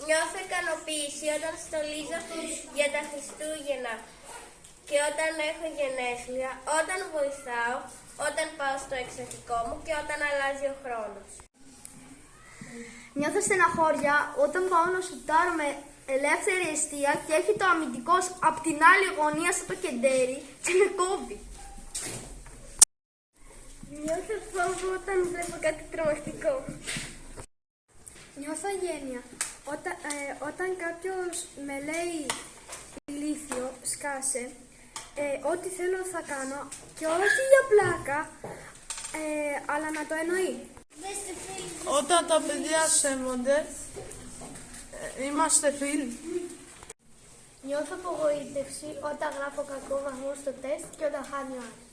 Νιώθω ικανοποίηση όταν στολίζω για τα Χριστούγεννα και όταν έχω γενέθλια, όταν βοηθάω, όταν πάω στο εξοχικό μου και όταν αλλάζει ο χρόνος. Νιώθω στεναχώρια όταν πάω να σουτάρω με ελεύθερη εστία και έχει το αμυντικός απ' την άλλη γωνία στο το κεντέρι και με κόβει. Νιώθω φόβο όταν βλέπω κάτι τρομακτικό. Νιώθω αγένεια όταν κάποιος με λέει ηλίθιο, σκάσε, ό,τι θέλω θα κάνω και όχι για πλάκα, αλλά να το εννοεί. Όταν τα παιδιά σέβονται, είμαστε φίλοι. Νιώθω απογοήτευση όταν γράφω κακό βαθμό στο τεστ και όταν χάνει ο άλλος.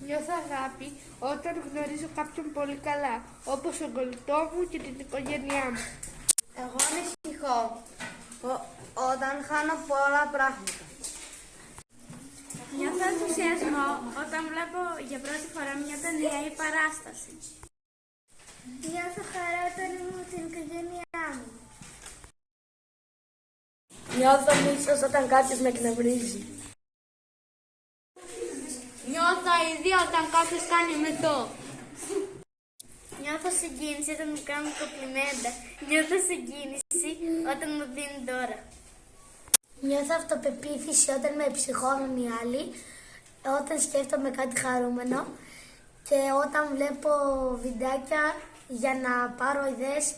Νιώθω αγάπη όταν γνωρίζω κάποιον πολύ καλά, όπως τον κολλητό μου και την οικογένειά μου. Εγώ ανησυχώ όταν χάνω πολλά πράγματα. Νιώθω ενθουσιασμό όταν βλέπω για πρώτη φορά μια ταινία ή παράσταση. Νιώθω χαρά όταν είμαι με την οικογένειά μου. Νιώθω μίσος όταν κάποιος με εκνευρίζει. Νιώθω αηδία όταν κάποιος κάνει μεθό. Νιώθω συγκίνηση όταν μου κάνουν κομπλιμέντα. Νιώθω συγκίνηση όταν μου δίνουν δώρα. Νιώθω αυτοπεποίθηση όταν με ψυχώνουν οι άλλοι, όταν σκέφτομαι κάτι χαρούμενο και όταν βλέπω βιντεάκια για να πάρω ιδέες